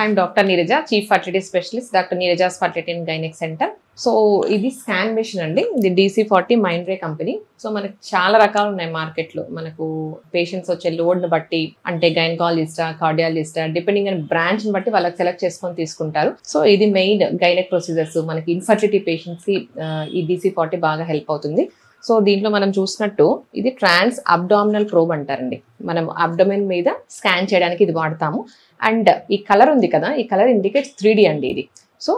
I'm doctor Neeraja, chief fertility specialist, doctor Neeraja's fertility and gynaec centre. So ఇది scan machine అండి, ఇది DC40 మైండ్రే company. So మనకి చాలా రకాలు ఉన్నాయి మార్కెట్లో. మనకు పేషెంట్స్ వచ్చే లోడ్ని బట్టి, అంటే గైనకాలజిస్టా, కార్డియాలజిస్టా, డిపెండింగ్ ఆన్ బ్రాంచ్ని బట్టి వాళ్ళకి సెలెక్ట్ చేసుకొని తీసుకుంటారు. సో ఇది మెయిన్ గైనెక్ ప్రొసీజర్స్, మనకి ఇన్ఫర్టిలిటీ పేషెంట్స్కి ఈ DC40 బాగా హెల్ప్ అవుతుంది. సో దీంట్లో మనం చూసినట్టు ఇది ట్రాన్స్ అబ్డామినల్ ప్రోబ్ అంటారండి. మనం అబ్డోమెన్ మీద స్కాన్ చేయడానికి ఇది వాడతాము. అండ్ ఈ కలర్ ఉంది కదా, ఈ కలర్ ఇండికేట్స్ 3D అండి ఇది. సో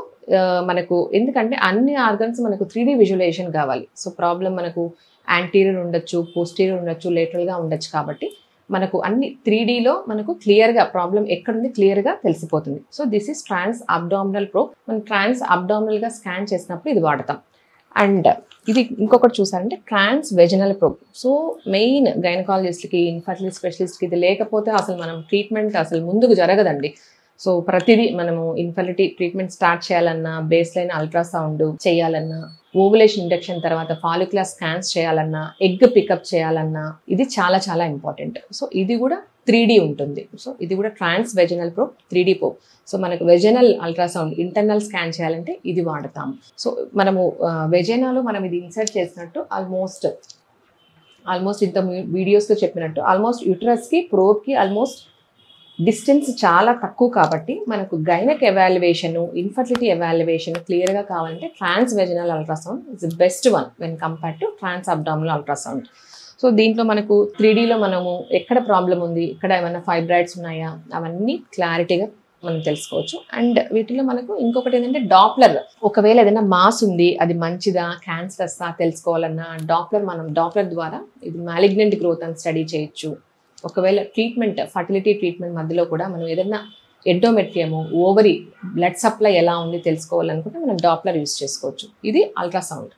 మనకు ఎందుకంటే అన్ని ఆర్గన్స్ మనకు 3D విజువలైజేషన్ కావాలి. సో ప్రాబ్లం మనకు యాంటీరియర్ ఉండొచ్చు, పోస్టీరియర్ ఉండొచ్చు, లేటరల్గా ఉండొచ్చు. కాబట్టి మనకు అన్ని 3Dలో మనకు క్లియర్గా ప్రాబ్లం ఎక్కడుంది క్లియర్గా తెలిసిపోతుంది. So this is trans abdominal probe. మనం ట్రాన్స్ అబ్డామినల్గా స్కాన్ చేసినప్పుడు ఇది వాడతాం. అండ్ ఇది ఇంకొకటి చూసారంటే transvaginal probe. So main గైనకాలజిస్ట్కి, ఇన్ఫర్టిలిటీ స్పెషలిస్ట్కి ఇది లేకపోతే అసలు మనం ట్రీట్మెంట్ అసలు ముందుకు జరగదండి. సో ప్రతిదీ మనము ఇన్ఫర్టిలిటీ ట్రీట్మెంట్ స్టార్ట్ చేయాలన్నా, బేస్ లైన్ అల్ట్రాసౌండ్ చేయాలన్నా, ఓవులేషన్ ఇండక్షన్ తర్వాత ఫాలిక్యులర్ స్కాన్స్ చేయాలన్నా, ఎగ్ పికప్ చేయాలన్నా ఇది చాలా చాలా ఇంపార్టెంట్. సో ఇది కూడా 3D ఉంటుంది. సో ఇది కూడా transvaginal probe, 3D probe. So మనకు వెజనల్ అల్ట్రాసౌండ్ ఇంటర్నల్ స్కాన్ చేయాలంటే ఇది వాడతాము. సో మనము వెజైనాలో మనం ఇది ఇన్సర్ట్ చేసినట్టు ఆల్మోస్ట్ ఇంత వీడియోస్లో చెప్పినట్టు ఆల్మోస్ట్ యూటరస్కి ప్రోబ్కి ఆల్మోస్ట్ డిస్టెన్స్ చాలా తక్కువ. కాబట్టి మనకు గైనక్ ఎవాల్యుయేషన్, ఇన్ఫర్టిలిటీ ఎవాల్యుయేషన్ క్లియర్గా కావాలంటే transvaginal ultrasound is the best one when compared to transabdominal ultrasound. So దీంట్లో మనకు 3Dలో మనము ఎక్కడ ప్రాబ్లం ఉంది, ఎక్కడ ఏమైనా ఫైబ్రాయిడ్స్ ఉన్నాయా, అవన్నీ క్లారిటీగా మనం తెలుసుకోవచ్చు. అండ్ వీటిలో మనకు ఇంకొకటి ఏంటంటే డాప్లర్. ఒకవేళ ఏదైనా మాస్ ఉంది, అది మంచిదా క్యాన్సరస్సా తెలుసుకోవాలన్నా డాప్లర్ ద్వారా ఇది మాలిగ్నెంట్ గ్రోత్ అని స్టడీ చేయొచ్చు. ఒకవేళ ట్రీట్మెంట్, ఫర్టిలిటీ ట్రీట్మెంట్ మధ్యలో కూడా మనం ఏదైనా ఎండోమెట్రియము, ఓవరీ, బ్లడ్ సప్లై ఎలా ఉంది తెలుసుకోవాలనుకుంటే మనం డాప్లర్ యూజ్ చేసుకోవచ్చు. ఇది అల్ట్రాసౌండ్.